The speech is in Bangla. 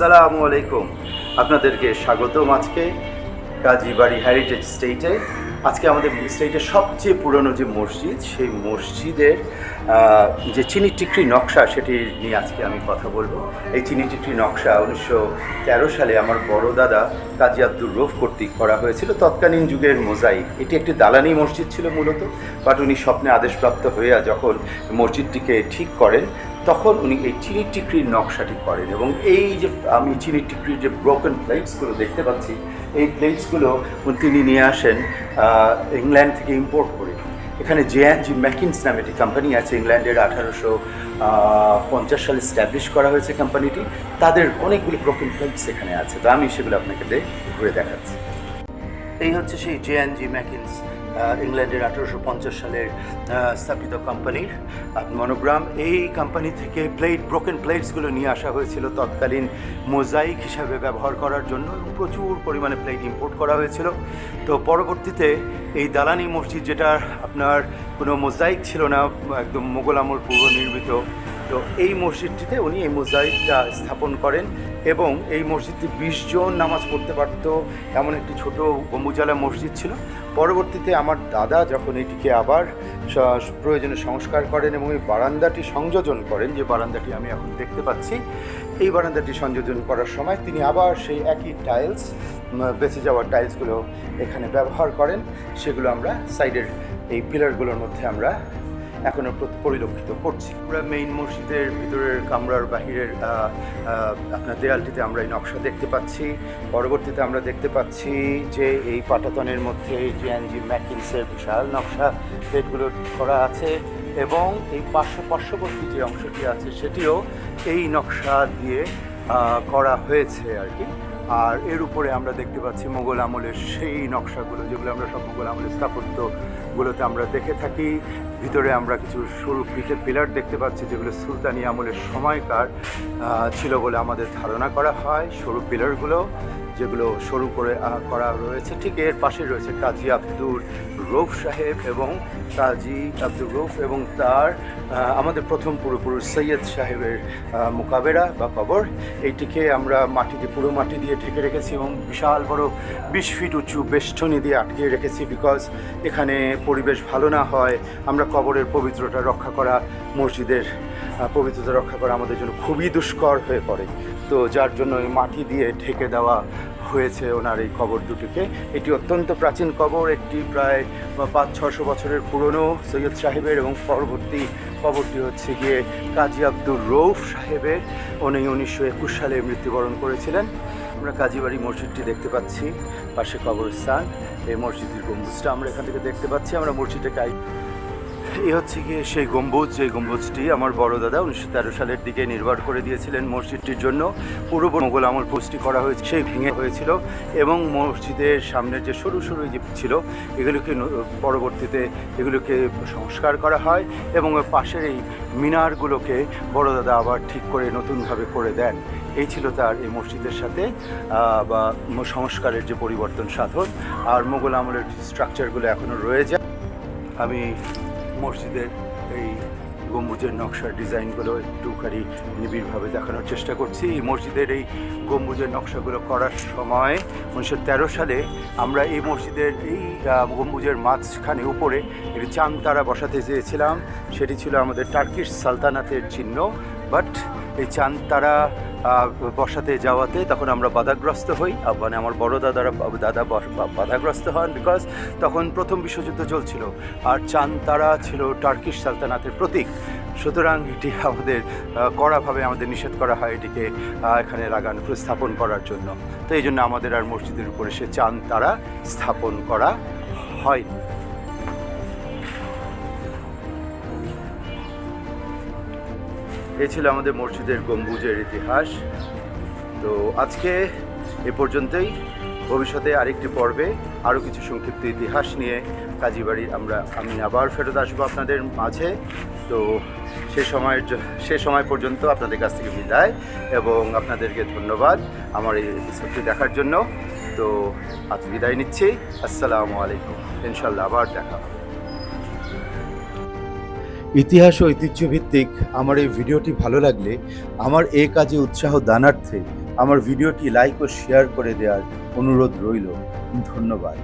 আসসালামু আলাইকুম। আপনাদেরকে স্বাগতম আজকে কাজীবাড়ি হেরিটেজ স্টেটে। আজকে আমাদের স্টেটের সবচেয়ে পুরনো যে মসজিদ, সেই মসজিদের যে চিনি টিকরি নকশা, সেটি নিয়ে আজকে আমি কথা বলবো। এই চিনি টিকরি নকশা 1913 সালে আমার বড় দাদা কাজী আব্দুর রৌফ কর্তৃক করা হয়েছিল। তৎকালীন যুগের মোজাইক। এটি একটি দালানি মসজিদ ছিল মূলত, বাট উনি স্বপ্নে আদেশপ্রাপ্ত হইয়া যখন মসজিদটিকে ঠিক করেন, তখন উনি এই চিনি টিকরির নকশাটি করেন। এবং এই যে আমি চিনি টিকরির যে ব্রোকেন প্লেটসগুলো দেখতে পাচ্ছি, এই প্লেটসগুলো তিনি নিয়ে আসেন ইংল্যান্ড থেকে ইম্পোর্ট করে। এখানে জে&জি ম্যাকিন্স নামে একটি কোম্পানি আছে, ইংল্যান্ডের 1850 সালে স্ট্যাবলিশ করা হয়েছে কোম্পানিটি। তাদের অনেকগুলি ব্রোকেন প্লেটস এখানে আছে, তো আমি সেগুলো আপনাকে ঘুরে দেখাচ্ছি। এই হচ্ছে সেই জে&জি ম্যাকিন্স, ইংল্যান্ডের 1850 সালের স্থাপিত কোম্পানির মনোগ্রাম। এই কোম্পানি থেকে ব্রোকেন প্লেটসগুলো নিয়ে আসা হয়েছিল তৎকালীন মোজাইক হিসাবে ব্যবহার করার জন্য, এবং প্রচুর পরিমাণে প্লেট ইম্পোর্ট করা হয়েছিল। তো পরবর্তীতে এই দালানি মসজিদ, যেটা আপনার কোনো মোজাইক ছিল না, একদম মোগল আমল পূর্ব নির্মিত, তো এই মসজিদটিতে উনি এই মোজাইকটা স্থাপন করেন। এবং এই মসজিদটি 20 জন নামাজ পড়তে পারত এমন একটি ছোট গম্বুজওয়ালা মসজিদ ছিল। পরবর্তীতে আমার দাদা যখন এটিকে আবার প্রয়োজনে সংস্কার করেন এবং এই বারান্দাটি সংযোজন করেন, যে বারান্দাটি আমি এখন দেখতে পাচ্ছি, এই বারান্দাটি সংযোজন করার সময় তিনি আবার সেই একই টাইলস, বেঁচে যাওয়া টাইলসগুলো এখানে ব্যবহার করেন। সেগুলো আমরা সাইডের এই পিলারগুলোর মধ্যে আমরা এখনও পরিলক্ষিত করছি। আমরা মেইন মসজিদের ভিতরের কামরার বাহিরের আপনার দেয়ালটিতে আমরা এই নকশা দেখতে পাচ্ছি। পরবর্তীতে আমরা দেখতে পাচ্ছি যে এই পাটাতনের মধ্যে জে&জি ম্যাকিন্সের বিশাল নকশা প্লেটগুলো করা আছে, এবং এই পার্শ্ববর্তী যে অংশটি আছে সেটিও এই নকশা দিয়ে করা হয়েছে আর কি। আর এর উপরে আমরা দেখতে পাচ্ছি মোগল আমলের সেই নকশাগুলো, যেগুলো আমরা সব মোগল আমলের স্থাপত্যগুলোতে আমরা দেখে থাকি। ভিতরে আমরা কিছু সরু পিলার দেখতে পাচ্ছি, যেগুলো সুলতানি আমলের সময়কার ছিল বলে আমাদের ধারণা করা হয়। সরু পিলারগুলো যেগুলো সরু করে করা রয়েছে, ঠিক এর পাশে রয়েছে কাজী আব্দুর রৌফ সাহেব এবং কাজী আব্দুর রৌফ এবং তার আমাদের প্রথম পূর্বপুরুষ সৈয়দ সাহেবের মোকাবেরা বা কবর। এইটিকে আমরা পুরো মাটি দিয়ে ঢেকে রেখেছি এবং বিশাল বড় 20 ফিট উঁচু বেষ্টনী দিয়ে আটকে রেখেছি, বিকজ এখানে পরিবেশ ভালো না হয়। আমরা কবরের পবিত্রতা রক্ষা করা, মসজিদের পবিত্রতা রক্ষা করা আমাদের জন্য খুবই দুষ্কর হয়ে পড়ে। তো যার জন্য এই মাটি দিয়ে ঢেকে দেওয়া হয়েছে ওনার এই কবর দুটিকে। এটি অত্যন্ত প্রাচীন কবর, একটি প্রায় 500-600 বছরের পুরনো সৈয়দ সাহেবের, এবং পরবর্তী কবরটি হচ্ছে গিয়ে কাজী আব্দুর রৌফ সাহেবের। উনি 1921 সালে মৃত্যুবরণ করেছিলেন। আমরা কাজীবাড়ি মসজিদটি দেখতে পাচ্ছি, পাশে কবরস্থান। এই মসজিদের গম্বুজটা আমরা এখান থেকে দেখতে পাচ্ছি। আমরা মসজিদটাকে এই হচ্ছে গিয়ে সেই গম্বুজ, যে গম্বুজটি আমার বড় দাদা 1913 সালের দিকে নির্মাণ করে দিয়েছিলেন মসজিদটির জন্য। পুরো মোগল আমল পুষ্টি করা হয়েছে, সেই ভেঙে হয়েছিল। এবং মসজিদের সামনের যে সরু যে ছিল, এগুলোকে পরবর্তীতে এগুলোকে সংস্কার করা হয়, এবং পাশের এই মিনারগুলোকে বড় দাদা আবার ঠিক করে নতুনভাবে করে দেন। এই ছিল তার এই মসজিদের সাথে বা সংস্কারের যে পরিবর্তন সাধন। আর মোগল আমলের স্ট্রাকচারগুলো এখনও রয়ে যায়। আমি মসজিদের এই গম্বুজের নকশার ডিজাইনগুলো একটুখানি নিবিড়ভাবে দেখানোর চেষ্টা করছি। এই মসজিদের এই গম্বুজের নকশাগুলো করার সময় 1913 সালে আমরা এই মসজিদের এই গম্বুজের মাঝখানে উপরে একটি চাঁদ তারা বসাতে চেয়েছিলাম। সেটি ছিল আমাদের টার্কিশ সালতানাতের চিহ্ন, বাট এই চাঁদ তারা বসাতে যাওয়াতে তখন আমরা বাধাগ্রস্ত হই, মানে আমার বড় দাদা বাধাগ্রস্ত হন, বিকজ তখন প্রথম বিশ্বযুদ্ধ চলছিল আর চাঁদ তারা ছিল টার্কিশ সালতানাতের প্রতীক। সুতরাং এটি আমাদের কড়াভাবে আমাদের নিষেধ করা হয় এটিকে এখানে স্থাপন করার জন্য। তো এই জন্য আমাদের আর মসজিদের উপরে সে চাঁদ তারা স্থাপন করা হয়। এই ছিল আমাদের মসজিদের গম্বুজের ইতিহাস। তো আজকে এ পর্যন্তই। ভবিষ্যতে আরেকটি পর্বে আরও কিছু সংক্ষিপ্ত ইতিহাস নিয়ে কাজীবাড়ির আমি আবার ফেরত আসবো আপনাদের মাঝে। তো সে সময় পর্যন্ত আপনাদের কাছ থেকে বিদায়, এবং আপনাদেরকে ধন্যবাদ আমার এই এপিসোডটি দেখার জন্য। তো আজ বিদায় নিচ্ছি। আসসালামু আলাইকুম। ইনশাল্লাহ আবার দেখা হবে। ইতিহাস ও ঐতিহ্যভিত্তিক আমার এই ভিডিওটি ভালো লাগলে আমার এই কাজে উৎসাহ দানার্থে আমার ভিডিওটি লাইক ও শেয়ার করে দেওয়ার অনুরোধ রইল। ধন্যবাদ।